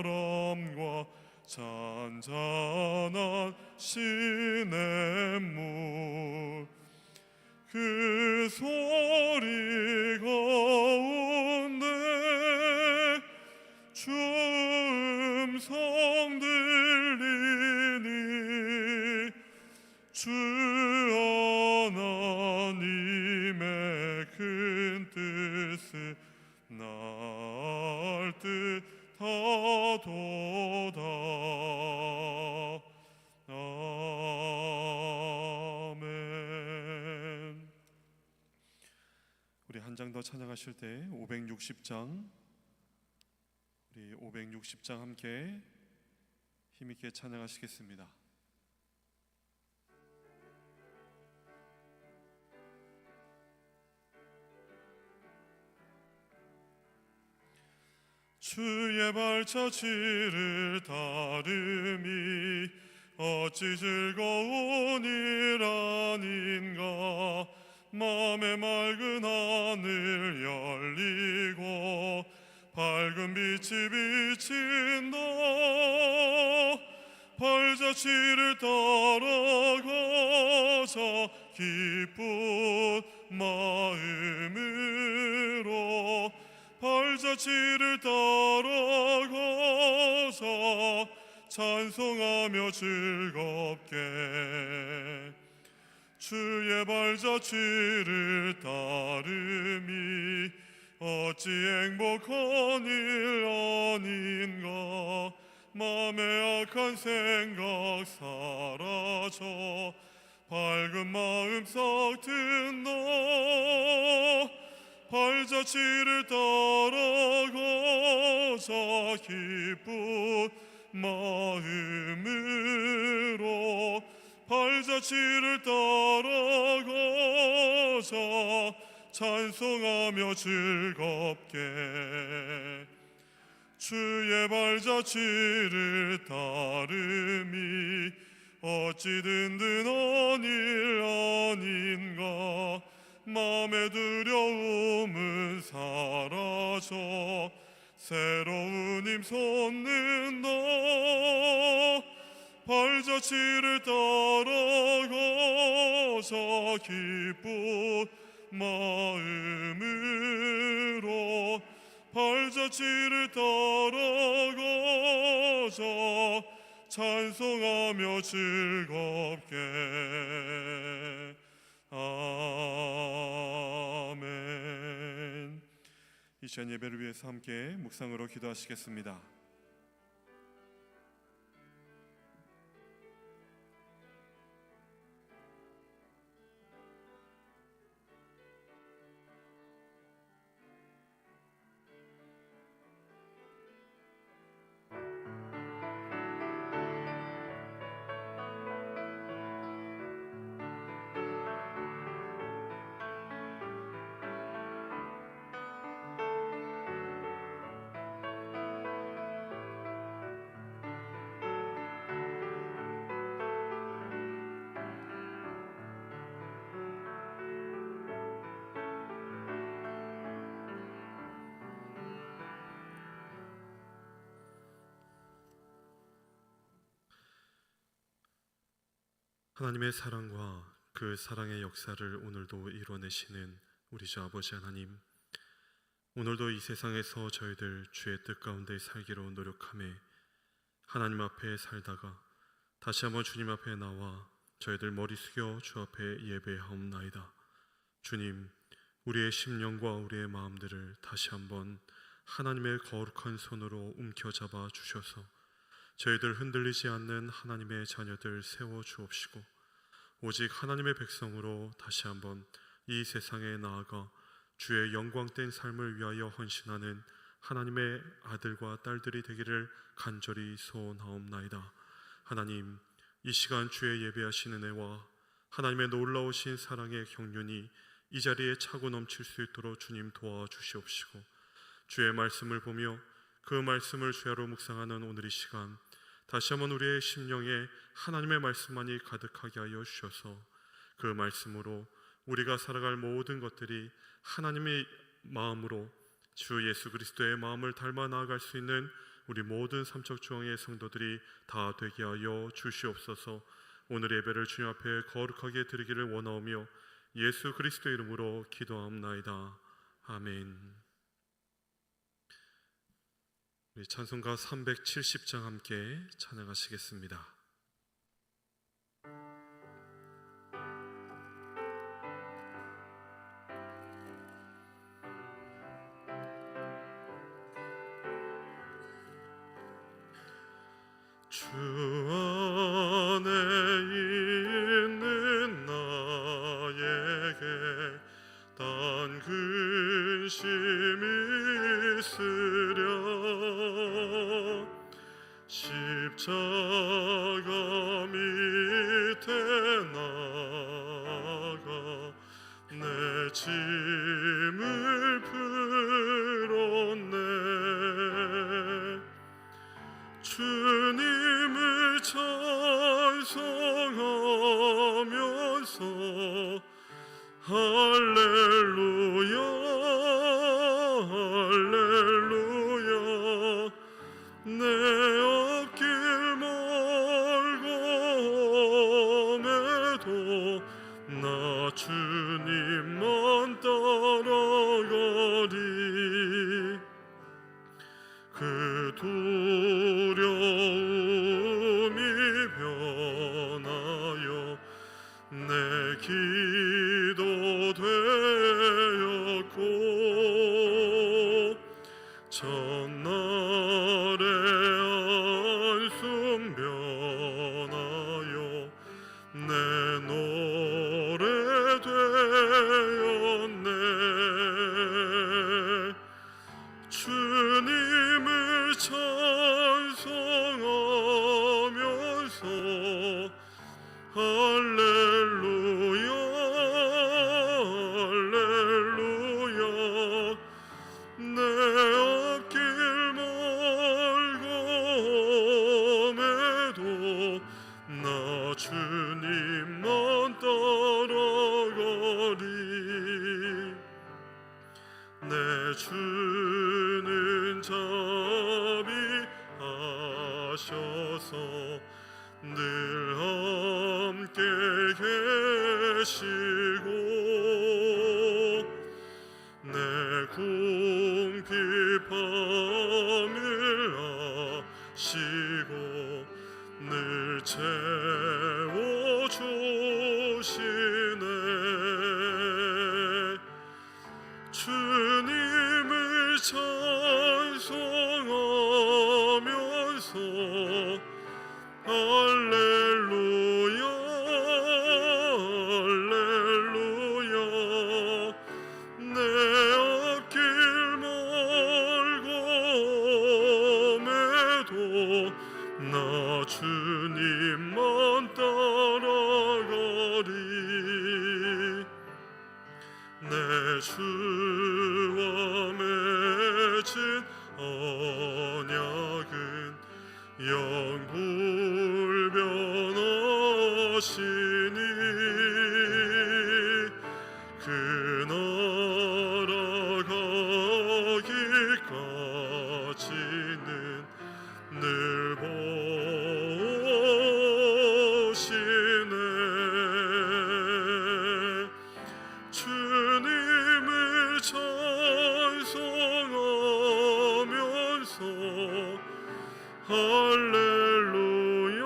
바람과 잔잔한 시냇물 그 소리 가운데 주 음성 들리니 주 하나님의 큰 뜻을 날 뜻하도다. 아멘. 우리 한 장 더 찬양하실 때 560장, 우리 560장 함께 힘있게 찬양하시겠습니다. 주의 발자취를 따름이 어찌 즐거운 일 아닌가. 맘의 맑은 하늘 열리고 밝은 빛이 비친다. 발자취를 따라가자 기쁜 마음으로 발자취를 따라가자 찬송하며 즐겁게 주의 발자취를 따름이 어찌 행복한 일 아닌가. 맘의 악한 생각 사라져 밝은 마음 싹 든다. 발자취를 따라가자 기쁜 마음으로 발자취를 따라가자 찬송하며 즐겁게 주의 발자취를 따름이 어찌 든든한 일 아닌가. 맘의 두려움은 사라져 새로운 힘 솟는다. 발자취를 따라가자 기쁜 마음으로 발자취를 따라가자 찬송하며 즐겁게. 아멘. 이 시간 예배를 위해서 함께 묵상으로 기도하시겠습니다. 하나님의 사랑과 그 사랑의 역사를 오늘도 이뤄내시는 우리 주 아버지 하나님, 오늘도 이 세상에서 저희들 주의 뜻 가운데 살기로 노력하며 하나님 앞에 살다가 다시 한번 주님 앞에 나와 저희들 머리 숙여 주 앞에 예배하옵나이다. 주님, 우리의 심령과 우리의 마음들을 다시 한번 하나님의 거룩한 손으로 움켜잡아 주셔서 저희들 흔들리지 않는 하나님의 자녀들 세워 주옵시고 오직 하나님의 백성으로 다시 한번 이 세상에 나아가 주의 영광된 삶을 위하여 헌신하는 하나님의 아들과 딸들이 되기를 간절히 소원하옵나이다. 하나님, 이 시간 주의 예배하시는 은혜와 하나님의 놀라우신 사랑의 경륜이 이 자리에 차고 넘칠 수 있도록 주님 도와주시옵시고 주의 말씀을 보며 그 말씀을 주야로 묵상하는 오늘 이 시간 다시 한번 우리의 심령에 하나님의 말씀만이 가득하게 하여 주셔서 그 말씀으로 우리가 살아갈 모든 것들이 하나님의 마음으로 주 예수 그리스도의 마음을 닮아 나아갈 수 있는 우리 모든 삼척중앙의 성도들이 다 되게 하여 주시옵소서. 오늘 예배를 주님 앞에 거룩하게 드리기를 원하오며 예수 그리스도 이름으로 기도하옵나이다. 아멘. 우리 찬송가 370장 함께 찬양하시겠습니다. 주 안에 있는 나에게 단 근심이 있으랴. 십자가 밑에 나가 내 짐을 풀었네. 주님을 찬송하면서 할렐루야 할렐루야. 내 앞길 멀고매도 나 주님만 따라가리. 그 두려움이 변하여 내 기도 되었고 전날의 한숨 변하여 내 노래 되었네. 주님을 찬송하면서 할렐루야 할렐루야. 내 앞길 멀고매도 나 주님만 따라가리. 내 주는 자비하셔서 늘 함께 계시고 내 궁핍함을 아시고 늘 채워주시네. 주님을 찬송하면서 할렐루야 할렐루야. 내 앞길 멀고매도 나 주님만 따라가리. 내 주와 맺은 언약은 영불변하시니 그 나라 가기까지는 늘 보시네. 주님을 찬송하면서 할렐루야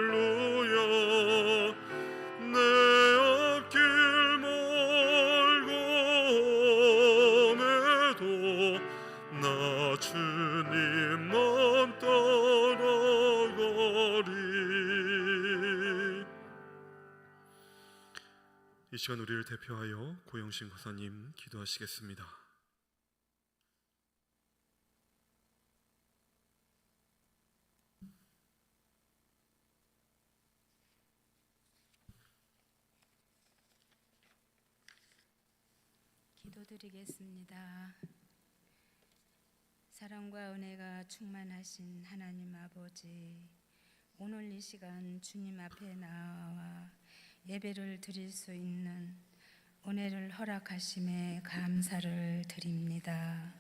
할렐루야. 내 앞길 멀고매도 나 주님만 따라가리. 이 시간 우리를 대표하여 고영신 권사님 기도하시겠습니다. 기도드리겠습니다. 사랑과 은혜가 충만하신 하나님 아버지, 오늘 이 시간 주님 앞에 나와 예배를 드릴 수 있는 은혜를 허락하심에 감사를 드립니다.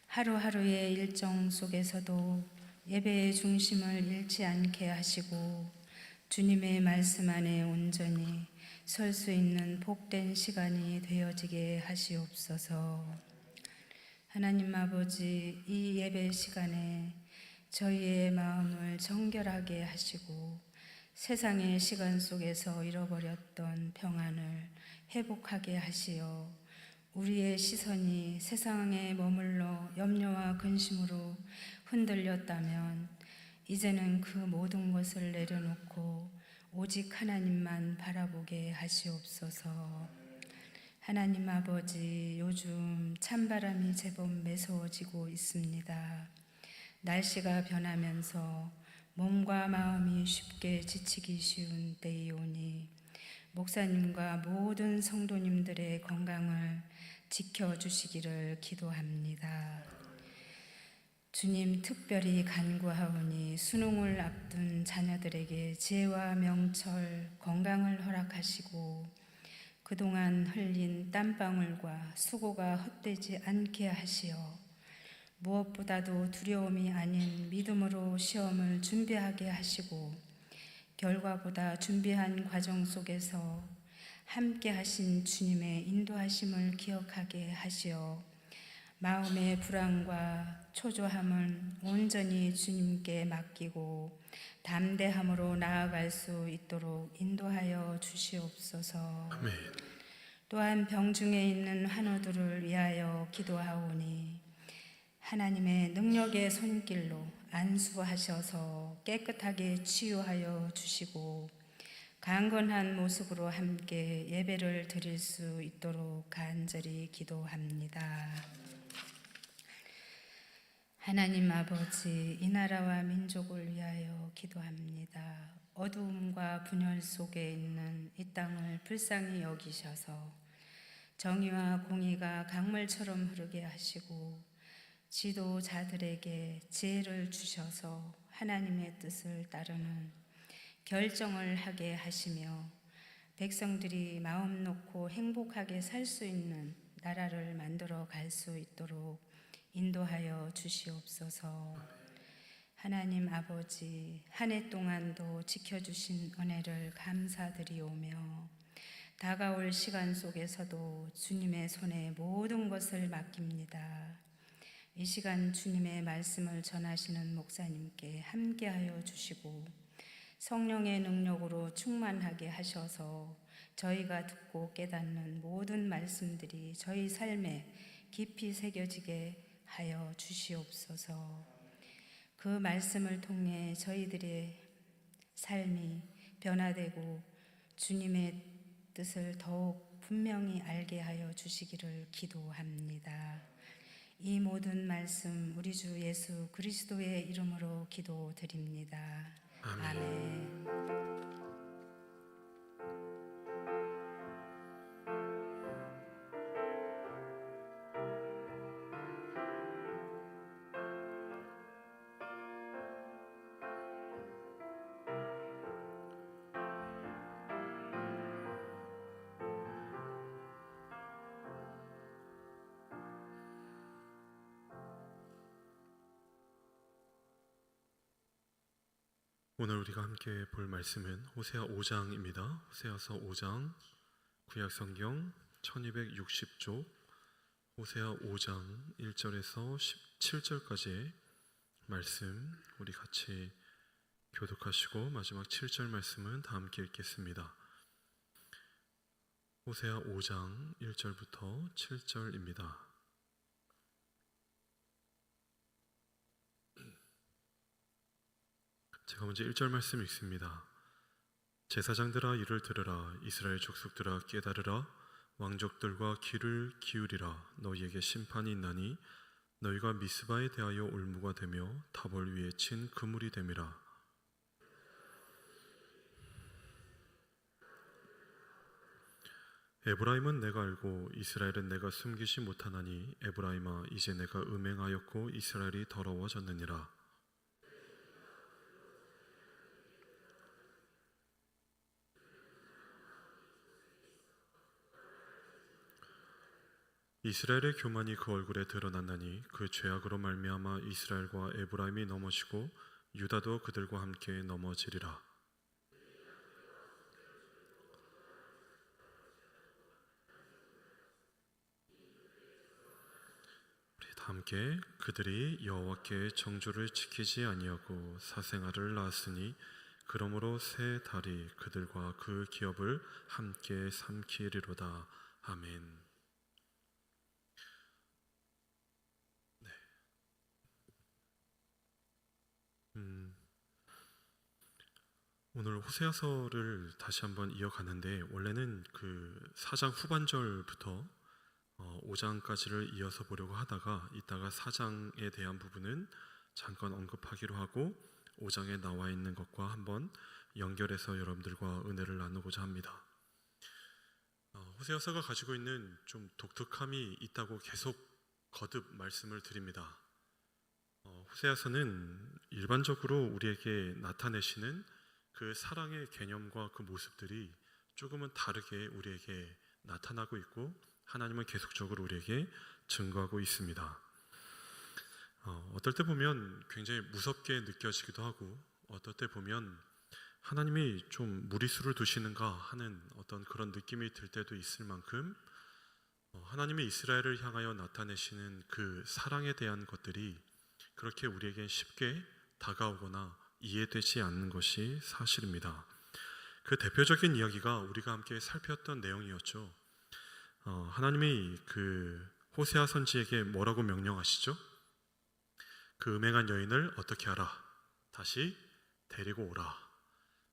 하루하루의 일정 속에서도 예배의 중심을 잃지 않게 하시고 주님의 말씀 안에 온전히 설 수 있는 복된 시간이 되어지게 하시옵소서. 하나님 아버지, 이 예배 시간에 저희의 마음을 정결하게 하시고 세상의 시간 속에서 잃어버렸던 평안을 회복하게 하시어 우리의 시선이 세상에 머물러 염려와 근심으로 흔들렸다면 이제는 그 모든 것을 내려놓고 오직 하나님만 바라보게 하시옵소서. 하나님 아버지, 요즘 찬바람이 제법 매서워지고 있습니다. 날씨가 변하면서 몸과 마음이 쉽게 지치기 쉬운 때이오니 목사님과 모든 성도님들의 건강을 지켜주시기를 기도합니다. 주님, 특별히 간구하오니 수능을 앞둔 자녀들에게 지혜와 명철, 건강을 허락하시고 그동안 흘린 땀방울과 수고가 헛되지 않게 하시어 무엇보다도 두려움이 아닌 믿음으로 시험을 준비하게 하시고 결과보다 준비한 과정 속에서 함께 하신 주님의 인도하심을 기억하게 하시어 마음의 불안과 초조함은 온전히 주님께 맡기고 담대함으로 나아갈 수 있도록 인도하여 주시옵소서. 아멘. 또한 병중에 있는 환우들을 위하여 기도하오니 하나님의 능력의 손길로 안수하셔서 깨끗하게 치유하여 주시고 강건한 모습으로 함께 예배를 드릴 수 있도록 간절히 기도합니다. 하나님 아버지, 이 나라와 민족을 위하여 기도합니다. 어두움과 분열 속에 있는 이 땅을 불쌍히 여기셔서 정의와 공의가 강물처럼 흐르게 하시고 지도자들에게 지혜를 주셔서 하나님의 뜻을 따르는 결정을 하게 하시며 백성들이 마음 놓고 행복하게 살 수 있는 나라를 만들어 갈 수 있도록 인도하여 주시옵소서. 하나님 아버지, 한 해 동안도 지켜주신 은혜를 감사드리오며 다가올 시간 속에서도 주님의 손에 모든 것을 맡깁니다. 이 시간 주님의 말씀을 전하시는 목사님께 함께하여 주시고 성령의 능력으로 충만하게 하셔서 저희가 듣고 깨닫는 모든 말씀들이 저희 삶에 깊이 새겨지게 하여 주시옵소서. 그 말씀을 통해 저희들의 삶이 변화되고 주님의 뜻을 더욱 분명히 알게 하여 주시기를 기도합니다. 이 모든 말씀 우리 주 예수 그리스도의 이름으로 기도드립니다. 아멘. 오늘 우리가 함께 볼 말씀은 호세아 5장입니다. 호세아서 5장, 구약성경 1260쪽, 호세아 5장 1절에서 17절까지의 말씀 우리 같이 교독하시고 마지막 7절 말씀은 다 함께 읽겠습니다. 호세아 5장 1절부터 7절입니다. 제가 먼저 1절 말씀 읽습니다. 제사장들아 이를 들으라. 이스라엘 족속들아 깨달으라. 왕족들과 귀를 기울이라. 너희에게 심판이 있나니 너희가 미스바에 대하여 올무가 되며 타볼 위에 친 그물이 됨이라. 에브라임은 내가 알고 이스라엘은 내가 숨기지 못하나니 에브라임아 이제 내가 음행하였고 이스라엘이 더러워졌느니라. 이스라엘의 교만이 그 얼굴에 드러났나니 그 죄악으로 말미암아 이스라엘과 에브라임이 넘어지고 유다도 그들과 함께 넘어지리라. 우리 다 함께 그들이 여호와께 정조를 지키지 아니하고 사생아를 낳았으니 그러므로 새 달이 그들과 그 기업을 함께 삼키리로다. 아멘. 오늘 호세아서를 다시 한번 이어가는데 원래는 그 4장 후반절부터 5장까지를 이어서 보려고 하다가 이따가 4장에 대한 부분은 잠깐 언급하기로 하고 5장에 나와 있는 것과 한번 연결해서 여러분들과 은혜를 나누고자 합니다. 호세아서가 가지고 있는 좀 독특함이 있다고 계속 거듭 말씀을 드립니다. 호세아서는 일반적으로 우리에게 나타내시는 그 사랑의 개념과 그 모습들이 조금은 다르게 우리에게 나타나고 있고 하나님은 계속적으로 우리에게 증거하고 있습니다. 어떨 때 보면 굉장히 무섭게 느껴지기도 하고 어떨 때 보면 하나님이 좀 무리수를 두시는가 하는 어떤 그런 느낌이 들 때도 있을 만큼 하나님이 이스라엘을 향하여 나타내시는 그 사랑에 대한 것들이 그렇게 우리에게 쉽게 다가오거나 이해되지 않는 것이 사실입니다. 그 대표적인 이야기가 우리가 함께 살폈던 내용이었죠. 하나님이 그 호세아 선지에게 뭐라고 명령하시죠? 그 음행한 여인을 어떻게 하라? 다시 데리고 오라.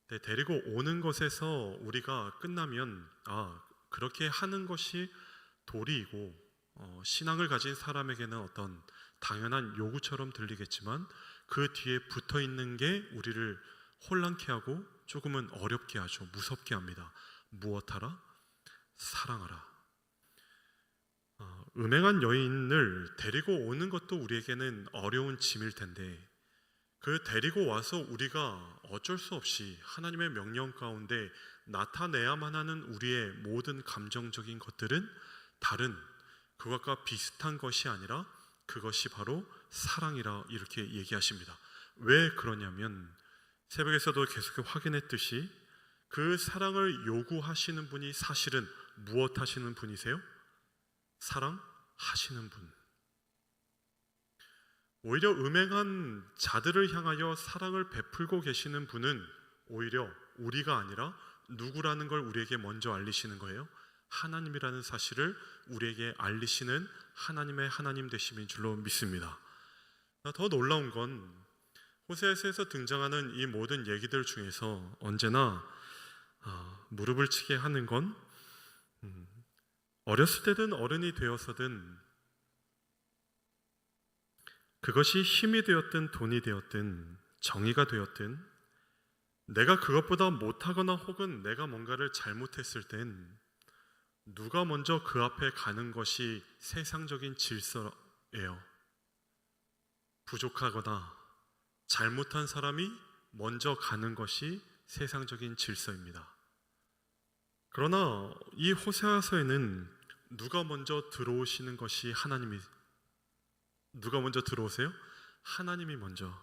네, 데리고 오는 것에서 우리가 끝나면 그렇게 하는 것이 도리이고 신앙을 가진 사람에게는 어떤 당연한 요구처럼 들리겠지만 그 뒤에 붙어 있는 게 우리를 혼란케 하고 조금은 어렵게 하죠. 무섭게 합니다. 무엇하라? 사랑하라. 음행한 여인을 데리고 오는 것도 우리에게는 어려운 짐일 텐데 그 데리고 와서 우리가 어쩔 수 없이 하나님의 명령 가운데 나타내야만 하는 우리의 모든 감정적인 것들은 다른 그것과 비슷한 것이 아니라 그것이 바로 사랑이라 이렇게 얘기하십니다. 왜 그러냐면 새벽에서도 계속 확인했듯이 그 사랑을 요구하시는 분이 사실은 무엇 하시는 분이세요? 사랑하시는 분. 오히려 음행한 자들을 향하여 사랑을 베풀고 계시는 분은 오히려 우리가 아니라 누구라는 걸 우리에게 먼저 알리시는 거예요. 하나님이라는 사실을 우리에게 알리시는 하나님의 하나님 되심인 줄로 믿습니다. 더 놀라운 건 호세아서에서 등장하는 이 모든 얘기들 중에서 언제나 무릎을 치게 하는 건 어렸을 때든 어른이 되어서든 그것이 힘이 되었든 돈이 되었든 정의가 되었든 내가 그것보다 못하거나 혹은 내가 뭔가를 잘못했을 땐 누가 먼저 그 앞에 가는 것이 세상적인 질서예요. 부족하거나 잘못한 사람이 먼저 가는 것이 세상적인 질서입니다. 그러나 이 호세아서에는 누가 먼저 들어오시는 것이 누가 먼저 들어오세요? 하나님이 먼저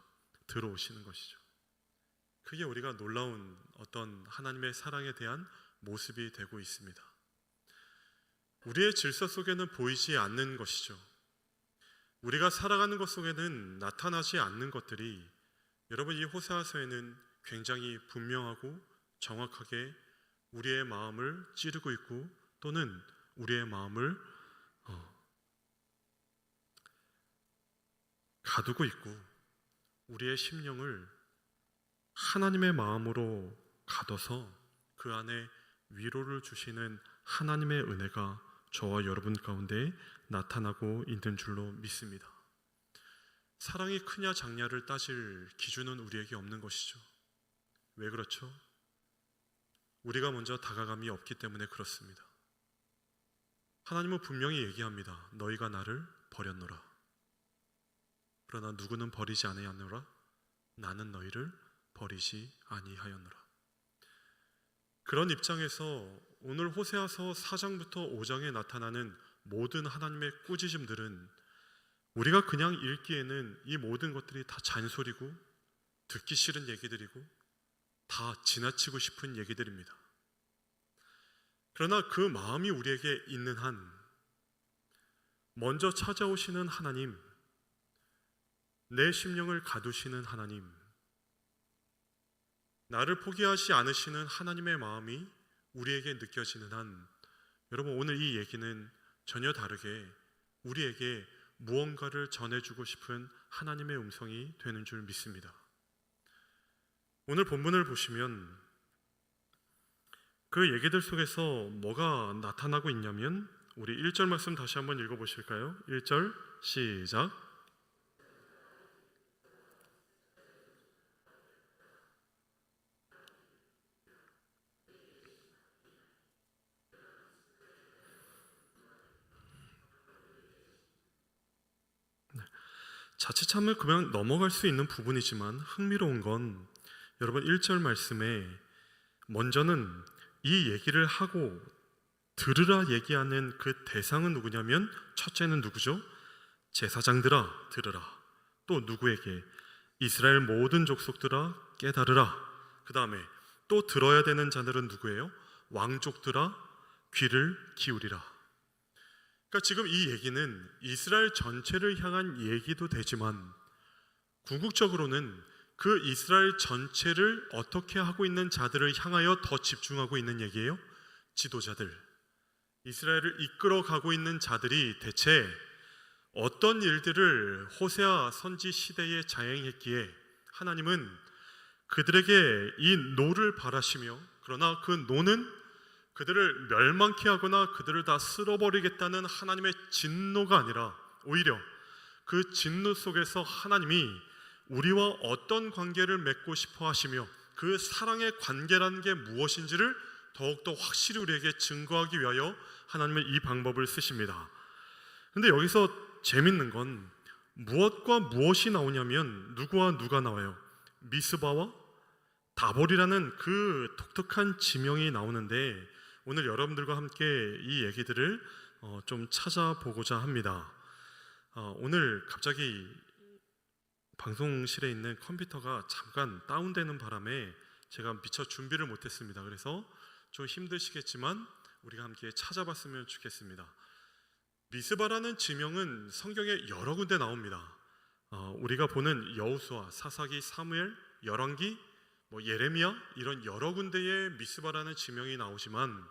들어오시는 것이죠. 그게 우리가 놀라운 어떤 하나님의 사랑에 대한 모습이 되고 있습니다. 우리의 질서 속에는 보이지 않는 것이죠. 우리가 살아가는 것 속에는 나타나지 않는 것들이 여러분 이 호세아서에는 굉장히 분명하고 정확하게 우리의 마음을 찌르고 있고 또는 우리의 마음을 가두고 있고 우리의 심령을 하나님의 마음으로 가둬서 그 안에 위로를 주시는 하나님의 은혜가 저와 여러분 가운데 나타나고 있는 줄로 믿습니다. 사랑이 크냐 작냐를 따질 기준은 우리에게 없는 것이죠. 왜 그렇죠? 우리가 먼저 다가감이 없기 때문에 그렇습니다. 하나님은 분명히 얘기합니다. 너희가 나를 버렸노라. 그러나 누구는 버리지 아니하노라. 나는 너희를 버리지 아니하였노라. 그런 입장에서 오늘 호세아서 4장부터 5장에 나타나는 모든 하나님의 꾸짖음들은 우리가 그냥 읽기에는 이 모든 것들이 다 잔소리고 듣기 싫은 얘기들이고 다 지나치고 싶은 얘기들입니다. 그러나 그 마음이 우리에게 있는 한 먼저 찾아오시는 하나님, 내 심령을 가두시는 하나님, 나를 포기하지 않으시는 하나님의 마음이 우리에게 느껴지는 한 여러분, 오늘 이 얘기는 전혀 다르게 우리에게 무언가를 전해주고 싶은 하나님의 음성이 되는 줄 믿습니다. 오늘 본문을 보시면 그 얘기들 속에서 뭐가 나타나고 있냐면 우리 1절 말씀 다시 한번 읽어보실까요? 1절 시작. 자칫하면 그냥 넘어갈 수 있는 부분이지만 흥미로운 건 여러분 1절 말씀에 먼저는 이 얘기를 하고 들으라 얘기하는 그 대상은 누구냐면 첫째는 누구죠? 제사장들아 들으라. 또 누구에게? 이스라엘 모든 족속들아 깨달으라. 그 다음에 또 들어야 되는 자들은 누구예요? 왕족들아 귀를 기울이라. 그러니까 지금 이 얘기는 이스라엘 전체를 향한 얘기도 되지만 궁극적으로는 그 이스라엘 전체를 어떻게 하고 있는 자들을 향하여 더 집중하고 있는 얘기예요. 지도자들, 이스라엘을 이끌어가고 있는 자들이 대체 어떤 일들을 호세아 선지 시대에 자행했기에 하나님은 그들에게 이 노를 바라시며 그러나 그 노는 그들을 멸망케 하거나 그들을 다 쓸어버리겠다는 하나님의 진노가 아니라 오히려 그 진노 속에서 하나님이 우리와 어떤 관계를 맺고 싶어 하시며 그 사랑의 관계라는 게 무엇인지를 더욱더 확실히 우리에게 증거하기 위하여 하나님은 이 방법을 쓰십니다. 그런데 여기서 재밌는 건 무엇과 무엇이 나오냐면 누구와 누가 나와요? 미스바와 다볼이라는 그 독특한 지명이 나오는데 오늘 여러분들과 함께 이 얘기들을 좀 찾아보고자 합니다. 오늘 갑자기 방송실에 있는 컴퓨터가 잠깐 다운되는 바람에 제가 미처 준비를 못했습니다. 그래서 좀 힘드시겠지만 우리가 함께 찾아봤으면 좋겠습니다. 미스바라는 지명은 성경에 여러 군데 나옵니다. 우리가 보는 여호수아, 사사기, 사무엘, 열왕기, 예레미야 이런 여러 군데에 미스바라는 지명이 나오지만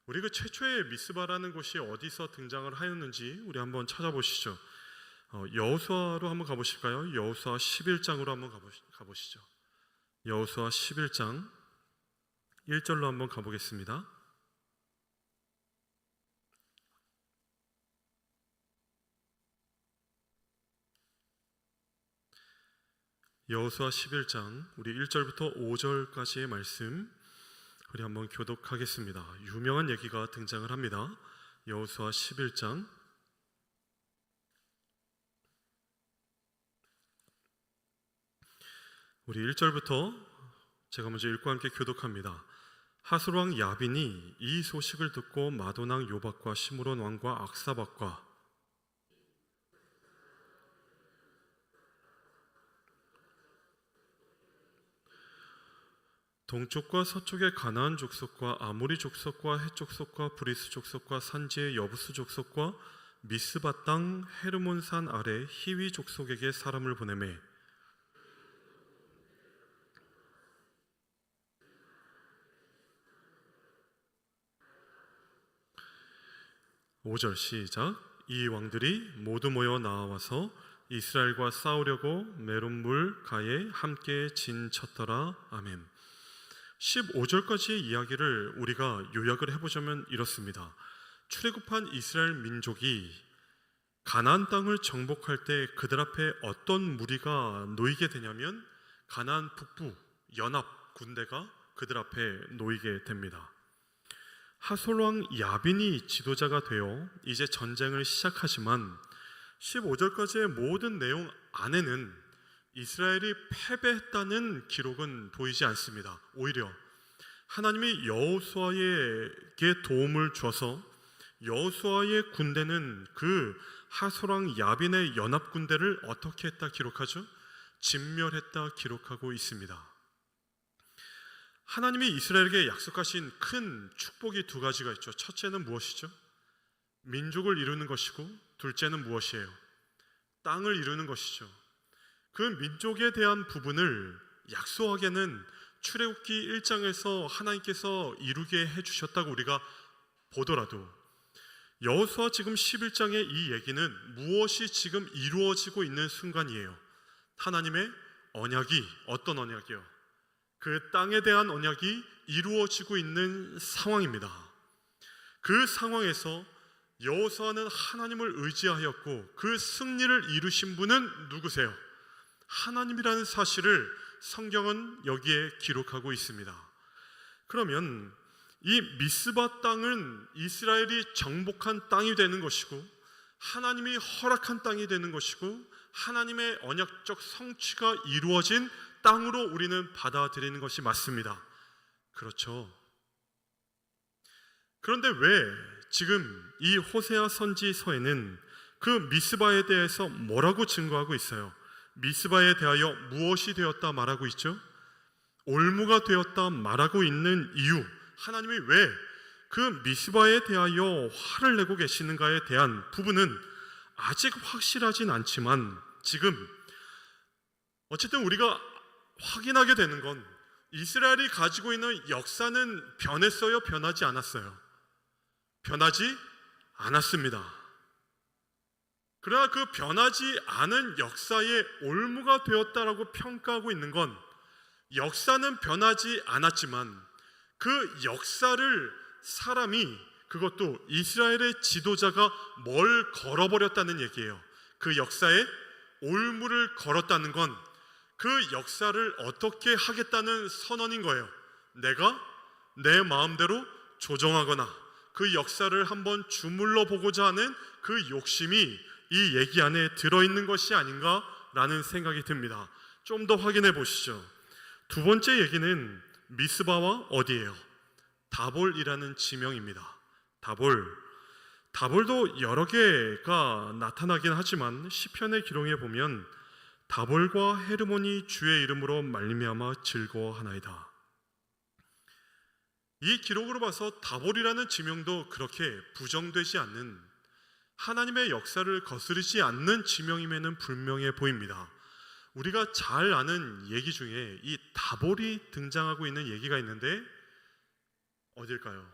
우리 그 최초의 미스바라는 곳이 어디서 등장을 하였는지 우리 한번 찾아보시죠. 여호수아로 한번 가보실까요? 여호수아 11장으로 한번 가보시죠. 여호수아 11장 1절로 한번 가보겠습니다. 여호수아 11장 우리 1절부터 5절까지의 말씀 우리 한번 교독하겠습니다. 유명한 얘기가 등장을 합니다. 여호수아 11장 우리 1절부터 제가 먼저 읽고 함께 교독합니다. 하솔 왕 야빈이 이 소식을 듣고 마돈 왕 요박과 시므론 왕과 악사박과 동쪽과 서쪽의 가나안 족속과 아모리 족속과 헷 족속과 브리스 족속과 산지의 여부스 족속과 미스바 땅 헤르몬 산 아래 히위 족속에게 사람을 보내매 5절 시작. 이 왕들이 모두 모여 나와서 이스라엘과 싸우려고 메론물 가에 함께 진쳤더라. 아멘. 15절까지의 이야기를 우리가 요약을 해보자면 이렇습니다. 출애굽한 이스라엘 민족이 가나안 땅을 정복할 때 그들 앞에 어떤 무리가 놓이게 되냐면 가나안 북부 연합 군대가 그들 앞에 놓이게 됩니다. 하솔 왕 야빈이 지도자가 되어 이제 전쟁을 시작하지만 15절까지의 모든 내용 안에는 이스라엘이 패배했다는 기록은 보이지 않습니다. 오히려 하나님이 여호수아에게 도움을 줘서 여호수아의 군대는 그 하소랑 야빈의 연합 군대를 어떻게 했다 기록하죠? 진멸했다 기록하고 있습니다. 하나님이 이스라엘에게 약속하신 큰 축복이 두 가지가 있죠. 첫째는 무엇이죠? 민족을 이루는 것이고, 둘째는 무엇이에요? 땅을 이루는 것이죠. 그 민족에 대한 부분을 약소하게는 출애굽기 1장에서 하나님께서 이루게 해주셨다고 우리가 보더라도, 여호수아 지금 11장의 이 얘기는 무엇이 지금 이루어지고 있는 순간이에요. 하나님의 언약이, 어떤 언약이요? 그 땅에 대한 언약이 이루어지고 있는 상황입니다. 그 상황에서 여호수아는 하나님을 의지하였고, 그 승리를 이루신 분은 누구세요? 하나님이라는 사실을 성경은 여기에 기록하고 있습니다. 그러면 이 미스바 땅은 이스라엘이 정복한 땅이 되는 것이고, 하나님이 허락한 땅이 되는 것이고, 하나님의 언약적 성취가 이루어진 땅으로 우리는 받아들이는 것이 맞습니다. 그렇죠. 그런데 왜 지금 이 호세아 선지서에는 그 미스바에 대해서 뭐라고 증거하고 있어요? 미스바에 대하여 무엇이 되었다 말하고 있죠? 올무가 되었다 말하고 있는 이유, 하나님이 왜 그 미스바에 대하여 화를 내고 계시는가에 대한 부분은 아직 확실하진 않지만, 지금 어쨌든 우리가 확인하게 되는 건 이스라엘이 가지고 있는 역사는 변했어요? 변하지 않았어요? 변하지 않았습니다. 그러나 그 변하지 않은 역사의 올무가 되었다라고 평가하고 있는 건, 역사는 변하지 않았지만 그 역사를 사람이, 그것도 이스라엘의 지도자가 뭘 걸어버렸다는 얘기예요. 그 역사에 올무를 걸었다는 건 그 역사를 어떻게 하겠다는 선언인 거예요. 내가 내 마음대로 조정하거나 그 역사를 한번 주물러 보고자 하는 그 욕심이 이 얘기 안에 들어있는 것이 아닌가라는 생각이 듭니다. 좀 더 확인해 보시죠. 두 번째 얘기는 미스바와 어디예요? 다볼이라는 지명입니다. 다볼도 여러 개가 나타나긴 하지만 시편의 기록에 보면 다볼과 헤르몬이 주의 이름으로 말미암아 즐거워하나이다. 이 기록으로 봐서 다볼이라는 지명도 그렇게 부정되지 않는, 하나님의 역사를 거스르지 않는 지명임에는 분명해 보입니다. 우리가 잘 아는 얘기 중에 이 다볼이 등장하고 있는 얘기가 있는데 어딜까요?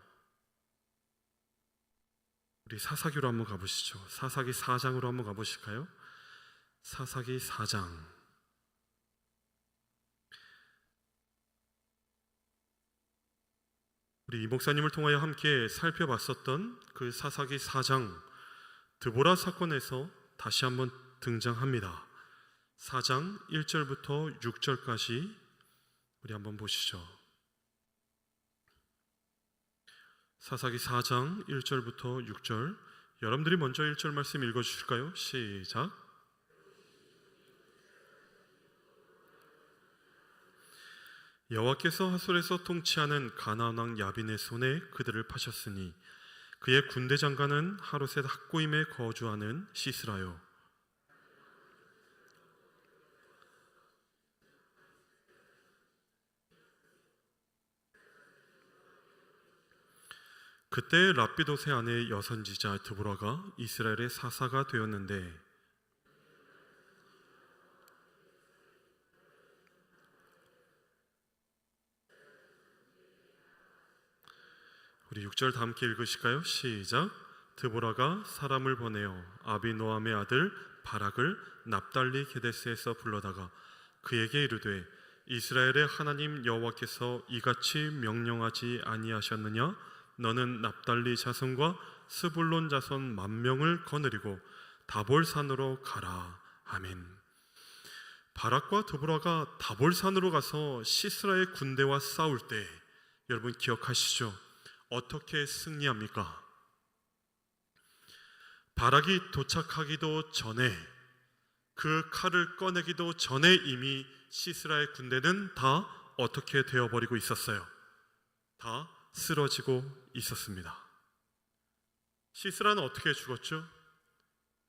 우리 사사기로 한번 가보시죠. 사사기 4장으로 한번 가보실까요? 사사기 4장. 우리 이 목사님을 통하여 함께 살펴봤었던 그 사사기 4장 드보라 사건에서 다시 한번 등장합니다. 4장 1절부터 6절까지 우리 한번 보시죠. 사사기 4장 1절부터 6절, 여러분들이 먼저 1절 말씀 읽어주실까요? 시작. 여호와께서 하솔에서 통치하는 가나안 왕 야빈의 손에 그들을 파셨으니 그의 군대 장관은 하롯의 학고임에 거주하는 시스라요. 그때 랍비도세 아내 여선지자 드보라가 이스라엘의 사사가 되었는데, 우리 6절 다 함께 읽으실까요? 시작. 드보라가 사람을 보내어 아비노함의 아들 바락을 납달리 게데스에서 불러다가 그에게 이르되 이스라엘의 하나님 여호와께서 이같이 명령하지 아니하셨느냐? 너는 납달리 자손과 스불론 자손 10,000명을 거느리고 다볼산으로 가라. 아멘. 바락과 드보라가 다볼산으로 가서 시스라의 군대와 싸울 때 여러분 기억하시죠? 어떻게 승리합니까? 바락이 도착하기도 전에, 그 칼을 꺼내기도 전에 이미 시스라의 군대는 다 어떻게 되어버리고 있었어요? 다 쓰러지고 있었습니다. 시스라는 어떻게 죽었죠?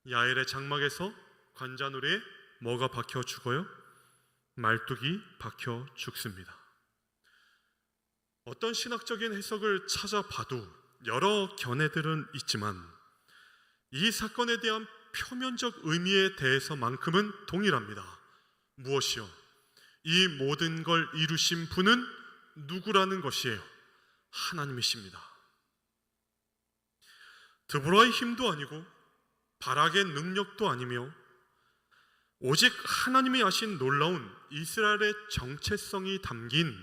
야엘의 장막에서 관자놀이에 뭐가 박혀 죽어요? 말뚝이 박혀 죽습니다. 어떤 신학적인 해석을 찾아봐도 여러 견해들은 있지만 이 사건에 대한 표면적 의미에 대해서만큼은 동일합니다. 무엇이요? 이 모든 걸 이루신 분은 누구라는 것이에요? 하나님이십니다. 드보라의 힘도 아니고 바락의 능력도 아니며 오직 하나님이 하신 놀라운 이스라엘의 정체성이 담긴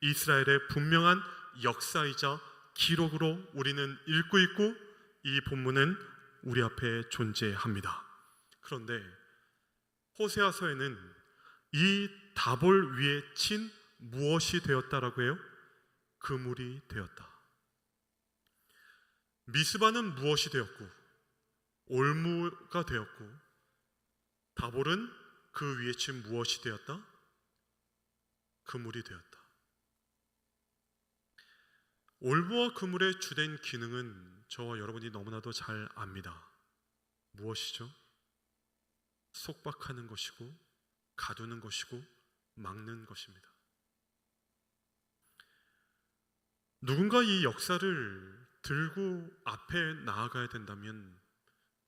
이스라엘의 분명한 역사이자 기록으로 우리는 읽고 있고 이 본문은 우리 앞에 존재합니다. 그런데 호세아서에는 이 다볼 위에 친 무엇이 되었다라고 해요? 그물이 되었다. 미스바는 무엇이 되었고 올무가 되었고 다볼은 그 위에 친 무엇이 되었다? 그물이 되었다. 올무와 그물의 주된 기능은 저와 여러분이 너무나도 잘 압니다. 무엇이죠? 속박하는 것이고 가두는 것이고 막는 것입니다. 누군가 이 역사를 들고 앞에 나아가야 된다면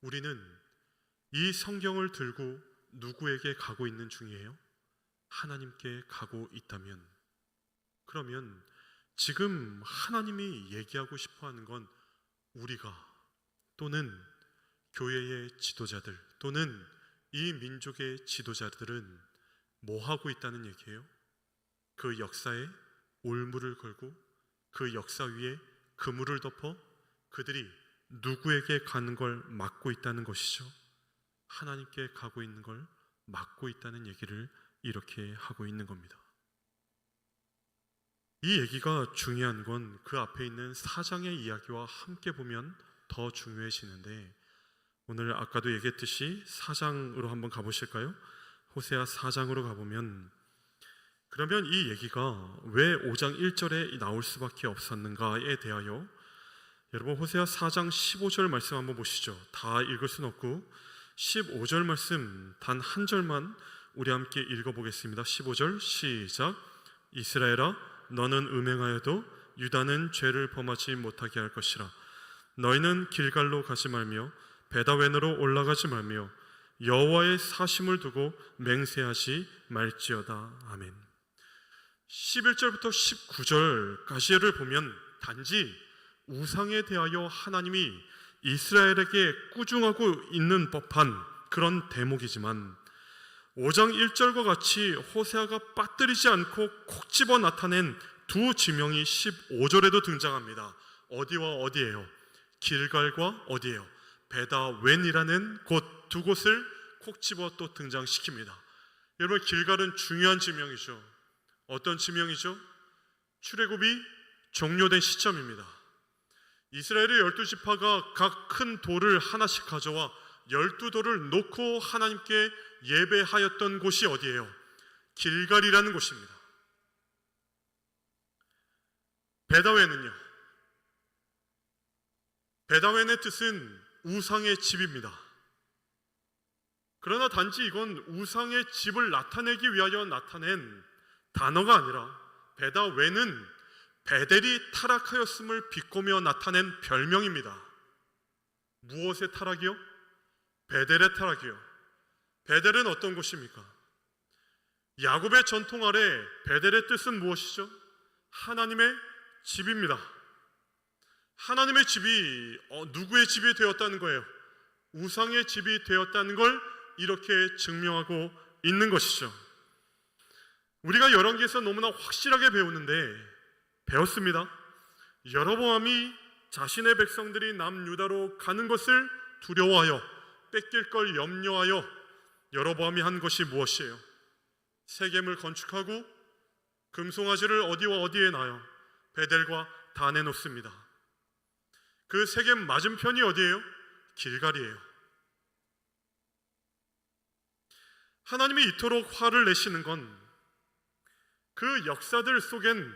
우리는 이 성경을 들고 누구에게 가고 있는 중이에요? 하나님께 가고 있다면 그러면 지금 하나님이 얘기하고 싶어하는 건 우리가 또는 교회의 지도자들 또는 이 민족의 지도자들은 뭐 하고 있다는 얘기예요? 그 역사에 올무를 걸고 그 역사 위에 그물을 덮어 그들이 누구에게 가는 걸 막고 있다는 것이죠. 하나님께 가고 있는 걸 막고 있다는 얘기를 이렇게 하고 있는 겁니다. 이 얘기가 중요한 건 그 앞에 있는 4장의 이야기와 함께 보면 더 중요해지는데 오늘 아까도 얘기했듯이 4장으로 한번 가보실까요? 호세아 4장으로 가보면 그러면 이 얘기가 왜 5장 1절에 나올 수밖에 없었는가에 대하여 여러분 호세아 4장 15절 말씀 한번 보시죠. 다 읽을 순 없고 15절 말씀 단 한 절만 우리 함께 읽어보겠습니다. 15절 시작. 이스라엘아 너는 음행하여도 유다는 죄를 범하지 못하게 할 것이라. 너희는 길갈로 가지 말며 베다웬으로 올라가지 말며 여호와의 사심을 두고 맹세하지 말지어다. 아멘. 11절부터 19절까지를 보면 단지 우상에 대하여 하나님이 이스라엘에게 꾸중하고 있는 법한 그런 대목이지만 5장 1절과 같이 호세아가 빠뜨리지 않고 콕 집어 나타낸 두 지명이 15절에도 등장합니다. 어디와 어디예요? 길갈과 어디예요? 베다웬이라는 곳 두 곳을 콕 집어 또 등장시킵니다. 여러분 길갈은 중요한 지명이죠. 어떤 지명이죠? 출애굽이 종료된 시점입니다. 이스라엘의 12지파가 각 큰 돌을 하나씩 가져와 12돌을 놓고 하나님께 예배하였던 곳이 어디예요? 길갈이라는 곳입니다. 베다웬은요? 베다웬의 뜻은 우상의 집입니다. 그러나 단지 이건 우상의 집을 나타내기 위하여 나타낸 단어가 아니라 베다웬은 베델이 타락하였음을 비꼬며 나타낸 별명입니다. 무엇의 타락이요? 베델의 타락이요. 베델은 어떤 곳입니까? 야곱의 전통 아래 베델의 뜻은 무엇이죠? 하나님의 집입니다. 하나님의 집이 누구의 집이 되었다는 거예요? 우상의 집이 되었다는 걸 이렇게 증명하고 있는 것이죠. 우리가 열왕기에서 너무나 확실하게 배웠습니다. 여로보암이 자신의 백성들이 남유다로 가는 것을 두려워하여 뺏길 걸 염려하여 여로보암이 한 것이 무엇이에요? 세겜을 건축하고 금송아지를 어디와 어디에 놔요? 베델과 단에 놓습니다. 그 세겜 맞은편이 어디예요? 길갈이에요. 하나님이 이토록 화를 내시는 건 그 역사들 속엔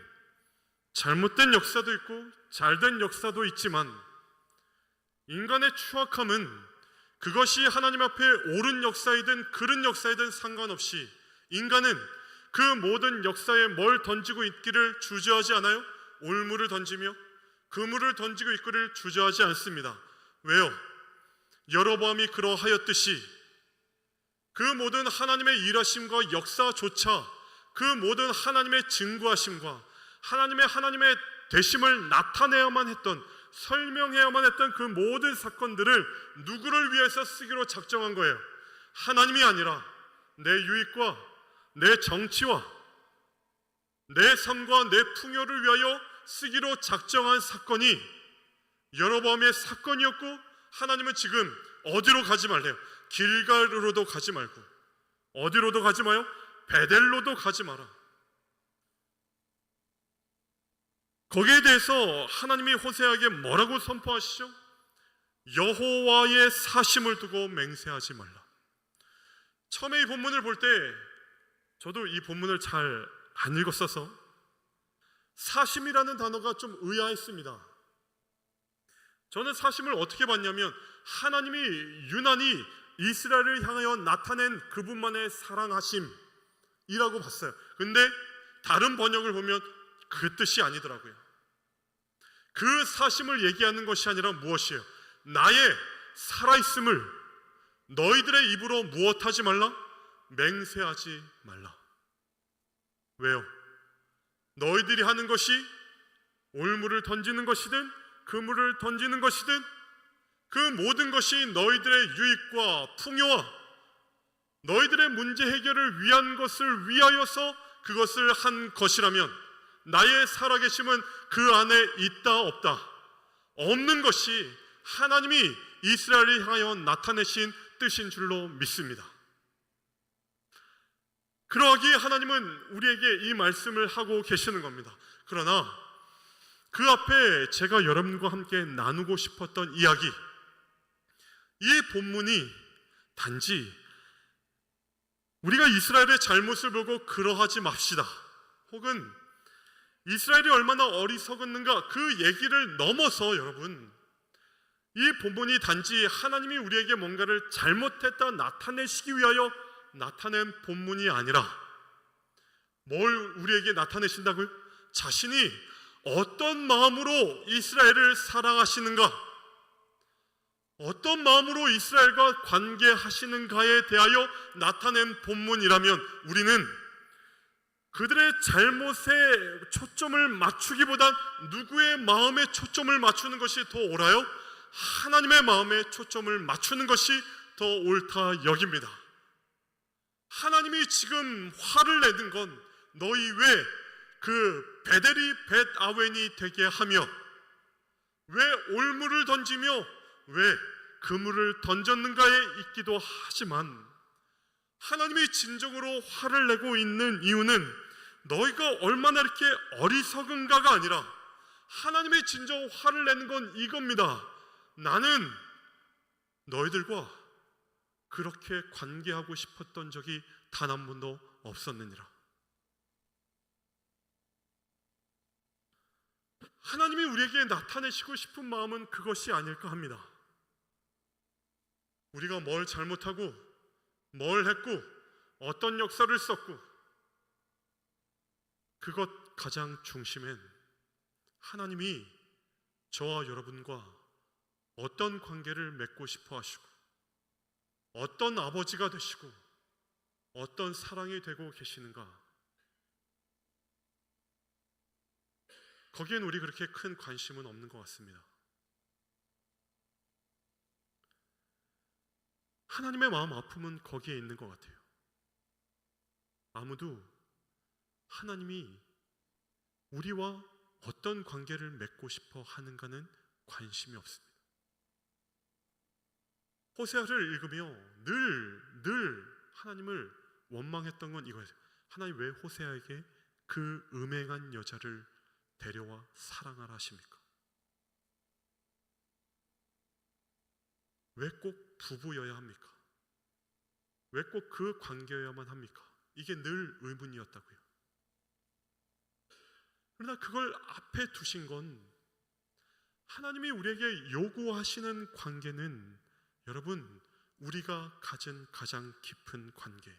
잘못된 역사도 있고 잘된 역사도 있지만 인간의 추악함은 그것이 하나님 앞에 옳은 역사이든 그른 역사이든 상관없이 인간은 그 모든 역사에 뭘 던지고 있기를 주저하지 않아요? 올물을 던지며 그물을 던지고 있기를 주저하지 않습니다. 왜요? 여로보암이 그러하였듯이 그 모든 하나님의 일하심과 역사조차 그 모든 하나님의 증거하심과 하나님의 되심을 나타내야만 했던, 설명해야만 했던 그 모든 사건들을 누구를 위해서 쓰기로 작정한 거예요? 하나님이 아니라 내 유익과 내 정치와 내 삶과 내 풍요를 위하여 쓰기로 작정한 사건이 여로보암의 사건이었고, 하나님은 지금 어디로 가지 말래요? 길갈으로도 가지 말고, 어디로도 가지 마요? 베델로도 가지 마라. 거기에 대해서 하나님이 호세아에게 뭐라고 선포하시죠? 여호와의 사심을 두고 맹세하지 말라. 처음에 이 본문을 볼 때 저도 이 본문을 잘 안 읽었어서 사심이라는 단어가 좀 의아했습니다. 저는 사심을 어떻게 봤냐면 하나님이 유난히 이스라엘을 향하여 나타낸 그분만의 사랑하심이라고 봤어요. 근데 다른 번역을 보면 그 뜻이 아니더라고요. 그 사심을 얘기하는 것이 아니라 무엇이에요? 나의 살아있음을 너희들의 입으로 무엇하지 말라? 맹세하지 말라. 왜요? 너희들이 하는 것이 올물을 던지는 것이든 그물을 던지는 것이든 그 모든 것이 너희들의 유익과 풍요와 너희들의 문제 해결을 위한 것을 위하여서 그것을 한 것이라면 나의 살아계심은 그 안에 있다 없다, 없는 것이 하나님이 이스라엘을 향하여 나타내신 뜻인 줄로 믿습니다. 그러하기에 하나님은 우리에게 이 말씀을 하고 계시는 겁니다. 그러나 그 앞에 제가 여러분과 함께 나누고 싶었던 이야기, 이 본문이 단지 우리가 이스라엘의 잘못을 보고 그러하지 맙시다, 혹은 이스라엘이 얼마나 어리석었는가 그 얘기를 넘어서 여러분, 이 본문이 단지 하나님이 우리에게 뭔가를 잘못했다 나타내시기 위하여 나타낸 본문이 아니라 뭘 우리에게 나타내신다고요? 자신이 어떤 마음으로 이스라엘을 사랑하시는가, 어떤 마음으로 이스라엘과 관계하시는가에 대하여 나타낸 본문이라면 우리는 그들의 잘못에 초점을 맞추기보단 누구의 마음에 초점을 맞추는 것이 더 옳아요? 하나님의 마음에 초점을 맞추는 것이 더 옳다 여깁니다. 하나님이 지금 화를 내는 건 너희 왜 그 베델이 벳아웬이 되게 하며 왜 올물을 던지며 왜 그물을 던졌는가에 있기도 하지만, 하나님이 진정으로 화를 내고 있는 이유는 너희가 얼마나 이렇게 어리석은가가 아니라 하나님의 진정 화를 내는 건 이겁니다. 나는 너희들과 그렇게 관계하고 싶었던 적이 단 한 번도 없었느니라. 하나님이 우리에게 나타내시고 싶은 마음은 그것이 아닐까 합니다. 우리가 뭘 잘못하고 뭘 했고 어떤 역사를 썼고 그것 가장 중심엔 하나님이 저와 여러분과 어떤 관계를 맺고 싶어 하시고 어떤 아버지가 되시고 어떤 사랑이 되고 계시는가, 거기엔 우리 그렇게 큰 관심은 없는 것 같습니다. 하나님의 마음 아픔은 거기에 있는 것 같아요. 아무도 하나님이 우리와 어떤 관계를 맺고 싶어 하는가는 관심이 없습니다. 호세아를 읽으며 늘 하나님을 원망했던 건 이거예요. 하나님 왜 호세아에게 그 음행한 여자를 데려와 사랑하라 하십니까? 왜 꼭 부부여야 합니까? 왜 꼭 그 관계여야만 합니까? 이게 늘 의문이었다고요. 그러나 그걸 앞에 두신 건 하나님이 우리에게 요구하시는 관계는 여러분, 우리가 가진 가장 깊은 관계,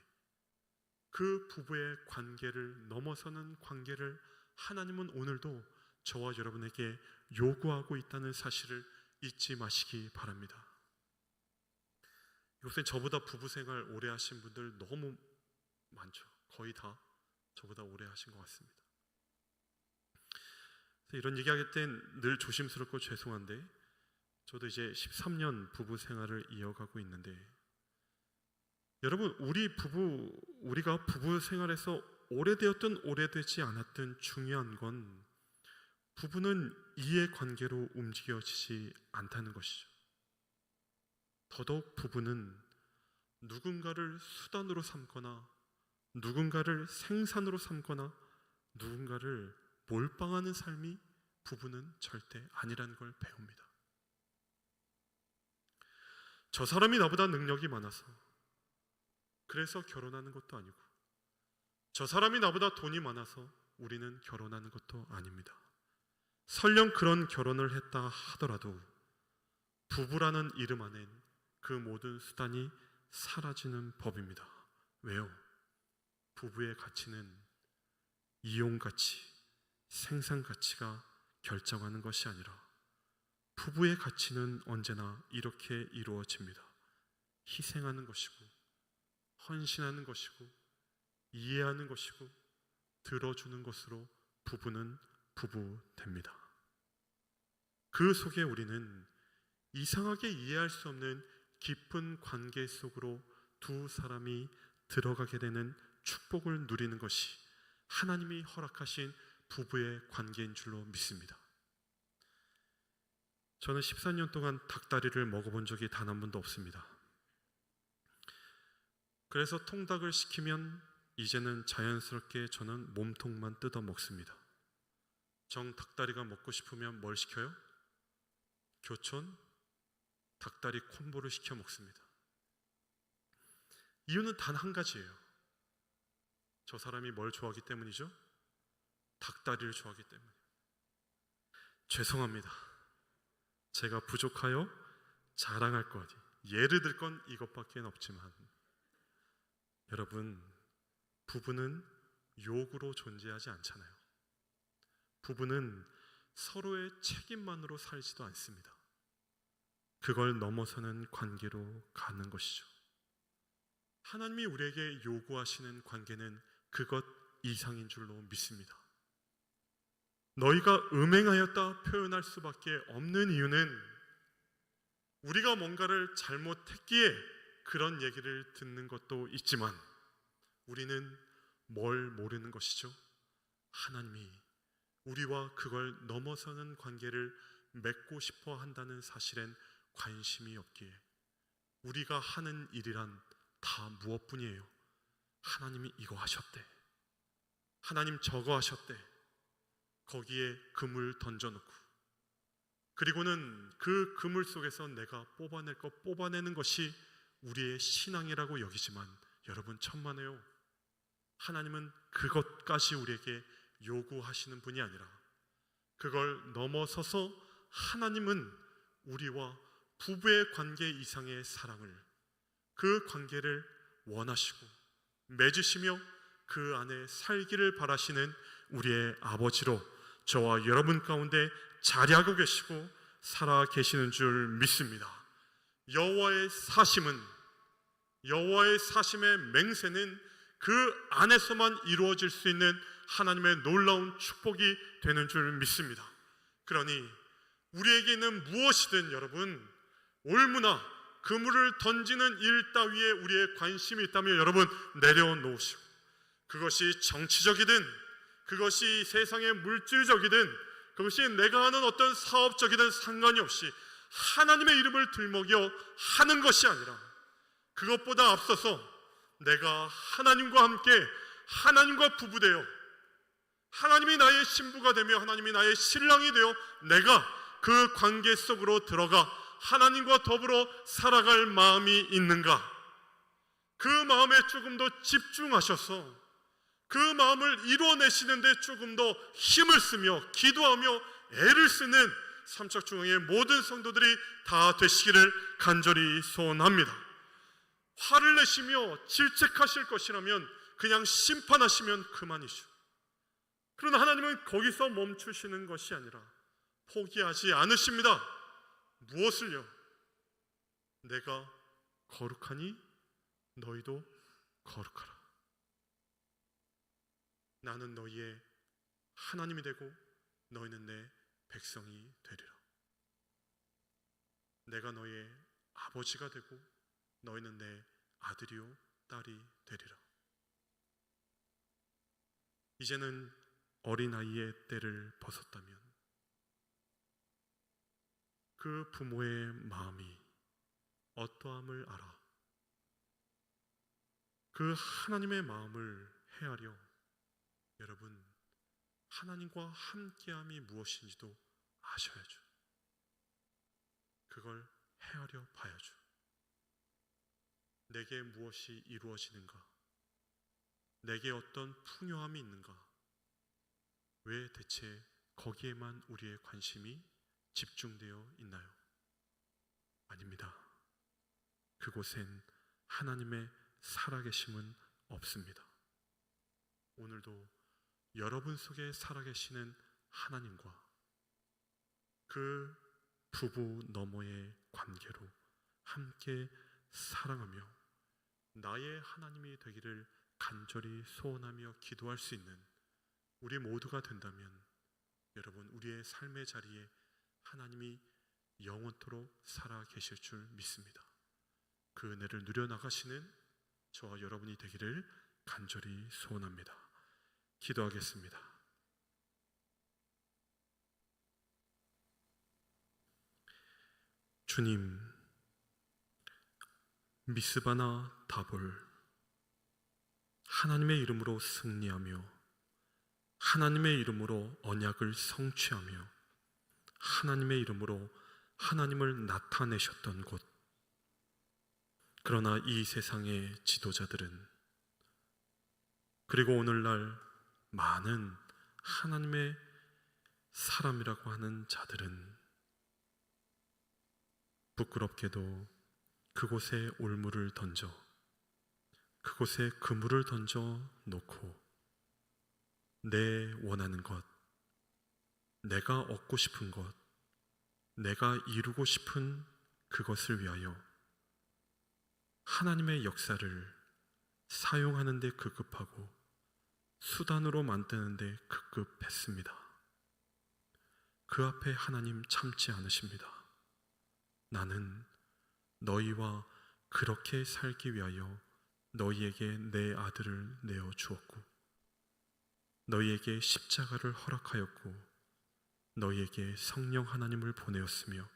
그 부부의 관계를 넘어서는 관계를 하나님은 오늘도 저와 여러분에게 요구하고 있다는 사실을 잊지 마시기 바랍니다. 요새 저보다 부부 생활 오래 하신 분들 너무 많죠. 거의 다 저보다 오래 하신 것 같습니다. 이런 얘기할 땐 늘 조심스럽고 죄송한데, 저도 이제 13년 부부 생활을 이어가고 있는데, 여러분, 우리가 부부 생활에서 오래되었든 오래되지 않았든 중요한 건 부부는 이해관계로 움직여지지 않다는 것이죠. 더더욱 부부는 누군가를 수단으로 삼거나 누군가를 생산으로 삼거나 누군가를 몰빵하는 삶이 부부는 절대 아니라는 걸 배웁니다. 저 사람이 나보다 능력이 많아서 그래서 결혼하는 것도 아니고, 저 사람이 나보다 돈이 많아서 우리는 결혼하는 것도 아닙니다. 설령 그런 결혼을 했다 하더라도 부부라는 이름 안엔 그 모든 수단이 사라지는 법입니다. 왜요? 부부의 가치는 이용가치, 생산가치가 결정하는 것이 아니라 부부의 가치는 언제나 이렇게 이루어집니다. 희생하는 것이고, 헌신하는 것이고, 이해하는 것이고, 들어주는 것으로 부부는 부부됩니다. 그 속에 우리는 이상하게 이해할 수 없는 깊은 관계 속으로 두 사람이 들어가게 되는 축복을 누리는 것이 하나님이 허락하신 부부의 관계인 줄로 믿습니다. 저는 14년 동안 닭다리를 먹어본 적이 단 한 번도 없습니다. 그래서 통닭을 시키면 이제는 자연스럽게 저는 몸통만 뜯어 먹습니다. 정 닭다리가 먹고 싶으면 뭘 시켜요? 교촌 닭다리 콤보를 시켜 먹습니다. 이유는 단 한 가지예요. 저 사람이 뭘 좋아하기 때문이죠? 닭다리를 좋아하기 때문에. 죄송합니다. 제가 부족하여 자랑할 것, 예를 들 건 이것밖에 없지만, 여러분, 부부는 욕으로 존재하지 않잖아요. 부부는 서로의 책임만으로 살지도 않습니다. 그걸 넘어서는 관계로 가는 것이죠. 하나님이 우리에게 요구하시는 관계는 그것 이상인 줄로 믿습니다. 너희가 음행하였다 표현할 수밖에 없는 이유는 우리가 뭔가를 잘못했기에 그런 얘기를 듣는 것도 있지만, 우리는 뭘 모르는 것이죠? 하나님이 우리와 그걸 넘어서는 관계를 맺고 싶어 한다는 사실엔 관심이 없기에 우리가 하는 일이란 다 무엇뿐이에요? 하나님이 이거 하셨대, 하나님 저거 하셨대, 거기에 금을 던져놓고, 그리고는 그 그물 속에서 내가 뽑아낼 거 뽑아내는 것이 우리의 신앙이라고 여기지만, 여러분 천만에요, 하나님은 그것까지 우리에게 요구하시는 분이 아니라 그걸 넘어서서 하나님은 우리와 부부의 관계 이상의 사랑을, 그 관계를 원하시고 맺으시며 그 안에 살기를 바라시는 우리의 아버지로 저와 여러분 가운데 자리하고 계시고 살아 계시는 줄 믿습니다. 여호와의 사심의 맹세는 그 안에서만 이루어질 수 있는 하나님의 놀라운 축복이 되는 줄 믿습니다. 그러니 우리에게 있는 무엇이든 여러분, 올무나 그물을 던지는 일 따위에 우리의 관심이 있다면 여러분 내려놓으시고, 그것이 정치적이든 그것이 세상의 물질적이든 그것이 내가 하는 어떤 사업적이든 상관이 없이 하나님의 이름을 들먹여 하는 것이 아니라, 그것보다 앞서서 내가 하나님과 함께 하나님과 부부되어 하나님이 나의 신부가 되며 하나님이 나의 신랑이 되어 내가 그 관계 속으로 들어가 하나님과 더불어 살아갈 마음이 있는가, 그 마음에 조금 더 집중하셔서 그 마음을 이루어내시는데 조금 더 힘을 쓰며 기도하며 애를 쓰는 삼척중앙의 모든 성도들이 다 되시기를 간절히 소원합니다. 화를 내시며 질책하실 것이라면 그냥 심판하시면 그만이죠. 그러나 하나님은 거기서 멈추시는 것이 아니라 포기하지 않으십니다. 무엇을요? 내가 거룩하니 너희도 거룩하라. 나는 너희의 하나님이 되고 너희는 내 백성이 되리라. 내가 너희의 아버지가 되고 너희는 내 아들이요 딸이 되리라. 이제는 어린아이의 때를 벗었다면 그 부모의 마음이 어떠함을 알아. 그 하나님의 마음을 헤아려 여러분 하나님과 함께함이 무엇인지도 아셔야죠. 그걸 헤아려 봐야죠. 내게 무엇이 이루어지는가? 내게 어떤 풍요함이 있는가? 왜 대체 거기에만 우리의 관심이 집중되어 있나요? 아닙니다. 그곳엔 하나님의 살아계심은 없습니다. 오늘도 여러분 속에 살아계시는 하나님과 그 부부 너머의 관계로 함께 사랑하며 나의 하나님이 되기를 간절히 소원하며 기도할 수 있는 우리 모두가 된다면 여러분 우리의 삶의 자리에 하나님이 영원토록 살아 계실 줄 믿습니다. 그 은혜를 누려나가시는 저와 여러분이 되기를 간절히 소원합니다. 기도하겠습니다. 주님, 미스바나 다볼 하나님의 이름으로 승리하며 하나님의 이름으로 언약을 성취하며 하나님의 이름으로 하나님을 나타내셨던 곳. 그러나 이 세상의 지도자들은 그리고 오늘날 많은 하나님의 사람이라고 하는 자들은 부끄럽게도 그곳에 올무를 던져 그곳에 그물을 던져 놓고 내 원하는 것, 내가 얻고 싶은 것, 내가 이루고 싶은 그것을 위하여 하나님의 역사를 사용하는 데 급급하고 수단으로 만드는 데 급급했습니다. 그 앞에 하나님 참지 않으십니다. 나는 너희와 그렇게 살기 위하여 너희에게 내 아들을 내어 주었고 너희에게 십자가를 허락하였고 너희에게 성령 하나님을 보내었으며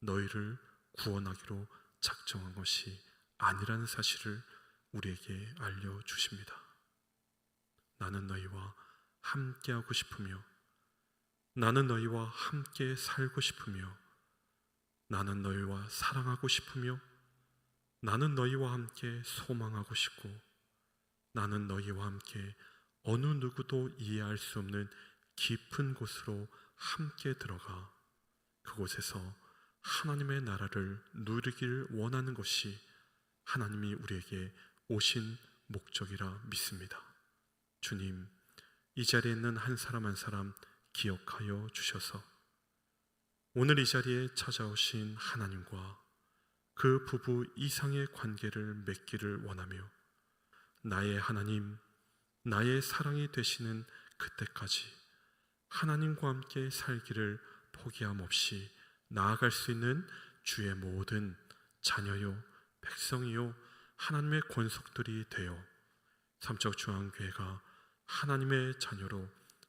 너희를 구원하기로 작정한 것이 아니라는 사실을 우리에게 알려주십니다. 나는 너희와 함께하고 싶으며 나는 너희와 함께 살고 싶으며 나는 너희와 사랑하고 싶으며 나는 너희와 함께 소망하고 싶고 나는 너희와 함께 어느 누구도 이해할 수 없는 깊은 곳으로 함께 들어가 그곳에서 하나님의 나라를 누리길 원하는 것이 하나님이 우리에게 오신 목적이라 믿습니다. 주님, 이 자리에 있는 한 사람 한 사람 기억하여 주셔서 오늘 이 자리에 찾아오신 하나님과 그 부부 이상의 관계를 맺기를 원하며 나의 하나님, 나의 사랑이 되시는 그때까지 하나님과 함께 살기를 포기함 없이 나아갈 수 있는 주의 모든 자녀요, 백성이요, 하나님의 권속들이 되어 삼척중앙교회가 하나님의 자녀로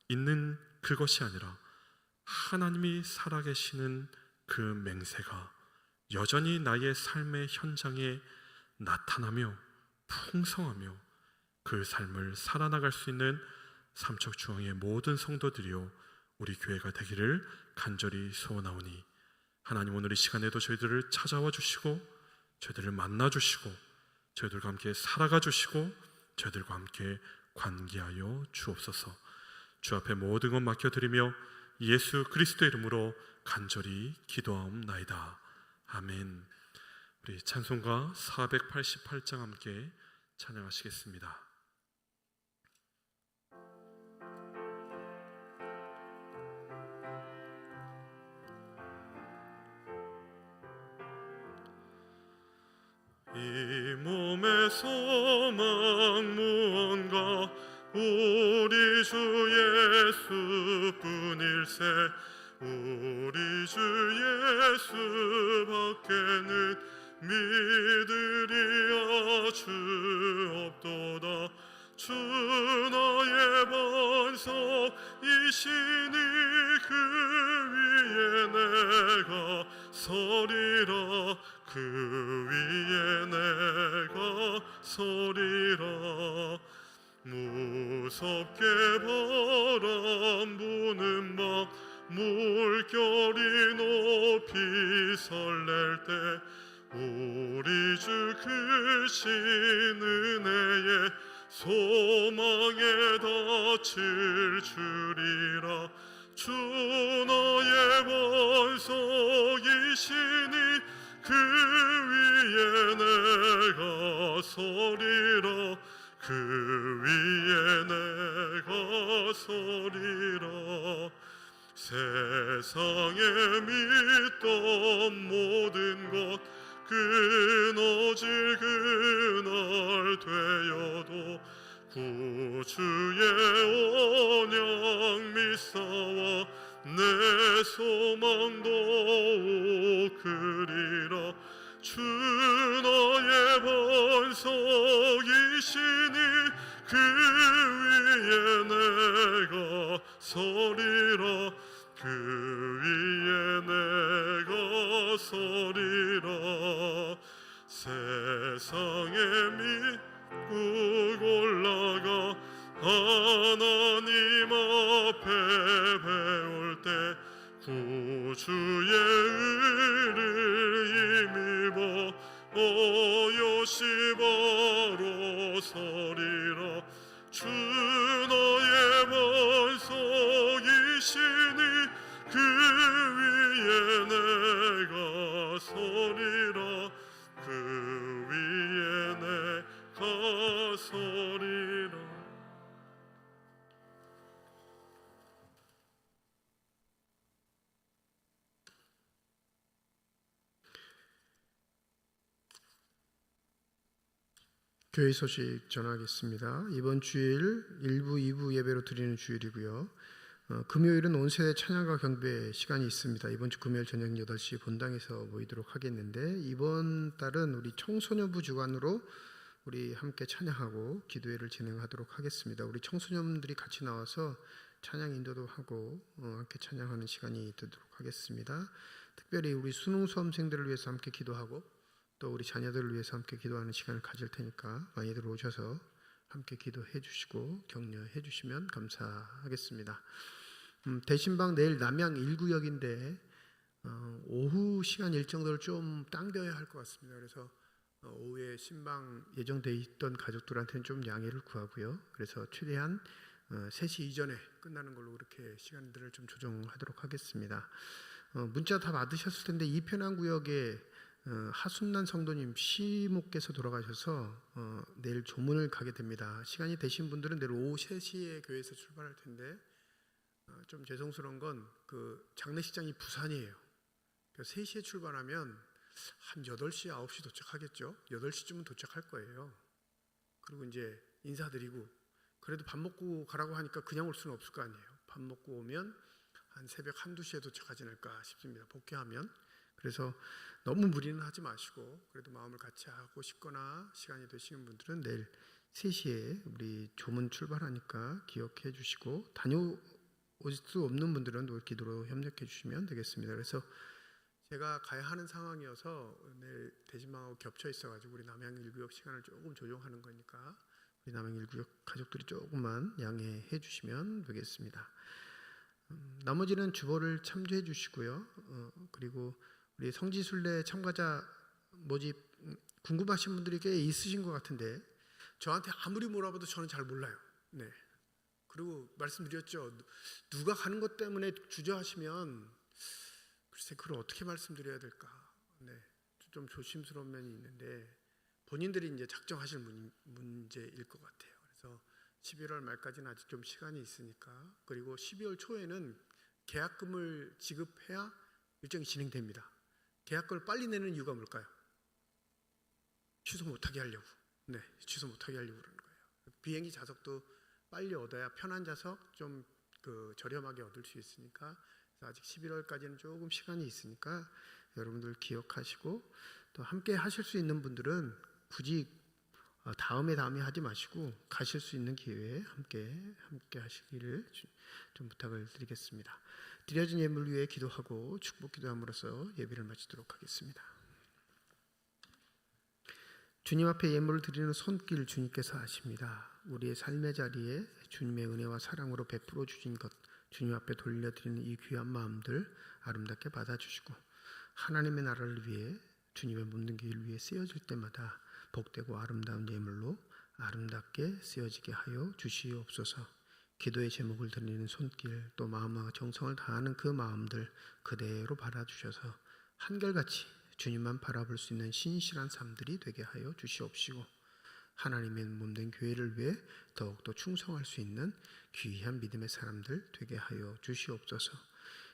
있는 그것이 아니라 하나님이 살아계시는 그 맹세가 여전히 나의 삶의 현장에 나타나며 풍성하며 그 삶을 살아나갈 수 있는 삼척중앙의 모든 성도들이요 우리 교회가 되기를 간절히 소원하오니 하나님 오늘 이 시간에도 저희들을 찾아와 주시고 저희들을 만나 주시고 저희들과 함께 살아가 주시고 저희들과 함께 관계하여 주옵소서. 주 앞에 모든 것 맡겨드리며 예수 그리스도의 이름으로 간절히 기도하옵나이다. 아멘. 우리 찬송가 488장 함께 찬양하시겠습니다. 이 몸의 소망 무언가 우리 주 예수뿐일세. 우리 주 예수밖에는 믿으리야 주옵도다. 주 나의 반석이시니 그 위에 내가 서리라. 그 위에 내가 서리라. 무섭게 바람 부는 밤 물결이 높이 설렐 때 우리 주 크신 은혜에 소망에 닿칠 줄이라. 주 나의 반석이시니 그 위에 내가 서리라. 그 위에 내가 서리라. 세상에 믿던 모든 것 끊어질 그날 되어도 구주의 언약 믿사와 내 소망도 그리라. 주 나의 반석이시니 그 위에 내가 서리라. 그 위에 내가 서리라. 세상에 믿고 올라가 하나님 앞에 배울 때 구주의 의를 힘입어 여시바로 서리라. 주 나의 반석이시니 그 위에 내가 서리라. 그 위에 내가 서리라. 교회 소식 전하겠습니다. 이번 주일 1부, 2부 예배로 드리는 주일이고요. 금요일은 온 세대 찬양과 경배 시간이 있습니다. 이번 주 금요일 저녁 8시 본당에서 모이도록 하겠는데, 이번 달은 우리 청소년부 주관으로 우리 함께 찬양하고 기도회를 진행하도록 하겠습니다. 우리 청소년들이 같이 나와서 찬양 인도도 하고 함께 찬양하는 시간이 되도록 하겠습니다. 특별히 우리 수능 수험생들을 위해서 함께 기도하고 또 우리 자녀들을 위해서 함께 기도하는 시간을 가질 테니까 많이들 오셔서 함께 기도해 주시고 격려해 주시면 감사하겠습니다. 대신방 내일 남양 1구역인데 오후 시간 일정들을 좀 당겨야 할 것 같습니다. 그래서 오후에 신방 예정돼 있던 가족들한테는 좀 양해를 구하고요. 그래서 최대한 3시 이전에 끝나는 걸로 그렇게 시간들을 좀 조정하도록 하겠습니다. 문자 다 받으셨을 텐데 이편안구역에 하순난 성도님 시목께서 돌아가셔서 내일 조문을 가게 됩니다. 시간이 되신 분들은 내일 오후 3시에 교회에서 출발할 텐데 좀 죄송스러운 건 그 장례식장이 부산이에요. 그래서 3시에 출발하면 한 8시, 9시 도착하겠죠. 8시쯤은 도착할 거예요. 그리고 이제 인사드리고, 그래도 밥 먹고 가라고 하니까 그냥 올 수는 없을 거 아니에요. 밥 먹고 오면 한 새벽 1, 2시에 도착하지 않을까 싶습니다. 복귀하면. 그래서 너무 무리는 하지 마시고 그래도 마음을 같이 하고 싶거나 시간이 되시는 분들은 내일 3시에 우리 조문 출발하니까 기억해 주시고, 다녀올 수 없는 분들은 또 기도로 협력해 주시면 되겠습니다. 그래서 제가 가야 하는 상황이어서 내일 대신방하고 겹쳐 있어가지고 우리 남양 1구역 시간을 조금 조정하는 거니까 우리 남양 1구역 가족들이 조금만 양해해 주시면 되겠습니다. 나머지는 주보를 참조해 주시고요. 그리고 우리 성지순례 참가자 모집 궁금하신 분들이 꽤 있으신 것 같은데 저한테 아무리 물어봐도 저는 잘 몰라요. 네. 그리고 말씀드렸죠. 누가 가는 것 때문에 주저하시면 글쎄 그걸 어떻게 말씀드려야 될까? 네, 좀 조심스러운 면이 있는데 본인들이 이제 작정하실 문제일 것 같아요. 그래서 11월 말까지는 아직 좀 시간이 있으니까, 그리고 12월 초에는 계약금을 지급해야 일정이 진행됩니다. 계약금을 빨리 내는 이유가 뭘까요? 취소 못하게 하려고. 네, 취소 못하게 하려고 그러는 거예요. 비행기 좌석도 빨리 얻어야 편한 좌석 좀 저렴하게 얻을 수 있으니까, 그래서 아직 11월까지는 조금 시간이 있으니까 여러분들 기억하시고, 또 함께 하실 수 있는 분들은 굳이 다음에 하지 마시고 가실 수 있는 기회에 함께 하시기를 좀 부탁을 드리겠습니다. 드려진 예물 위해 기도하고 축복 기도함으로써 예배를 마치도록 하겠습니다. 주님 앞에 예물을 드리는 손길 주님께서 아십니다. 우리의 삶의 자리에 주님의 은혜와 사랑으로 베풀어 주신 것 주님 앞에 돌려드리는 이 귀한 마음들 아름답게 받아주시고, 하나님의 나라를 위해 주님의 묻는 길 위에 쓰여질 때마다 복되고 아름다운 예물로 아름답게 쓰여지게 하여 주시옵소서. 기도의 제목을 드리는 손길, 또 마음과 정성을 다하는 그 마음들 그대로 받아주셔서 한결같이 주님만 바라볼 수 있는 신실한 삶들이 되게 하여 주시옵시고, 하나님의 몸된 교회를 위해 더욱더 충성할 수 있는 귀한 믿음의 사람들 되게 하여 주시옵소서.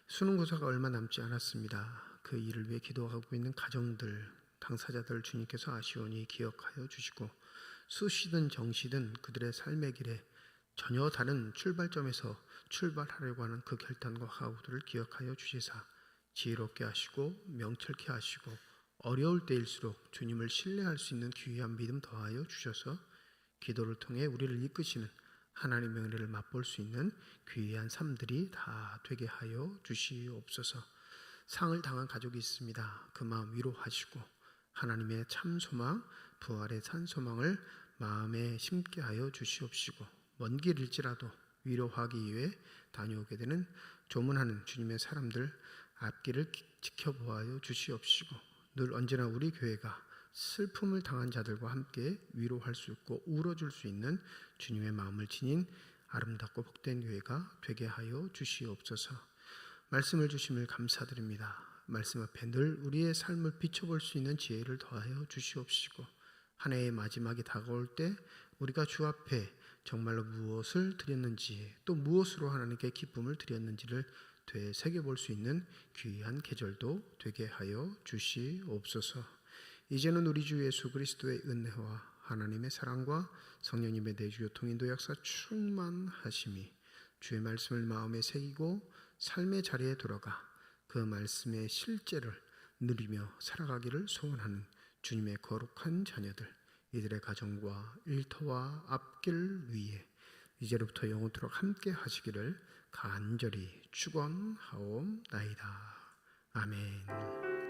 수능고사가 얼마 남지 않았습니다. 그 일을 위해 기도하고 있는 가정들, 당사자들 주님께서 아시오니 기억하여 주시고, 수시든 정시든 그들의 삶의 길에 전혀 다른 출발점에서 출발하려고 하는 그 결단과 각오들을 기억하여 주시사 지혜롭게 하시고 명철케 하시고, 어려울 때일수록 주님을 신뢰할 수 있는 귀한 믿음 더하여 주셔서 기도를 통해 우리를 이끄시는 하나님의 은혜를 맛볼 수 있는 귀한 삶들이 다 되게 하여 주시옵소서. 상을 당한 가족이 있습니다. 그 마음 위로하시고 하나님의 참 소망, 부활의 산 소망을 마음에 심게 하여 주시옵시고, 먼 길일지라도 위로하기 위해 다녀오게 되는 조문하는 주님의 사람들 앞길을 지켜보아요 주시옵시고, 늘 언제나 우리 교회가 슬픔을 당한 자들과 함께 위로할 수 있고 울어줄 수 있는 주님의 마음을 지닌 아름답고 복된 교회가 되게 하여 주시옵소서. 말씀을 주심을 감사드립니다. 말씀 앞에 늘 우리의 삶을 비춰볼 수 있는 지혜를 더하여 주시옵시고, 한 해의 마지막이 다가올 때 우리가 주 앞에 정말로 무엇을 드렸는지, 또 무엇으로 하나님께 기쁨을 드렸는지를 되새겨볼 수 있는 귀한 계절도 되게 하여 주시옵소서. 이제는 우리 주 예수 그리스도의 은혜와 하나님의 사랑과 성령님의 내주 교통 인도 역사 충만하심이 주의 말씀을 마음에 새기고 삶의 자리에 돌아가 그 말씀의 실제를 누리며 살아가기를 소원하는 주님의 거룩한 자녀들, 이들의 가정과 일터와 앞길 위에 이제로부터 영원토록 함께 하시기를 간절히 축원하옵나이다. 아멘.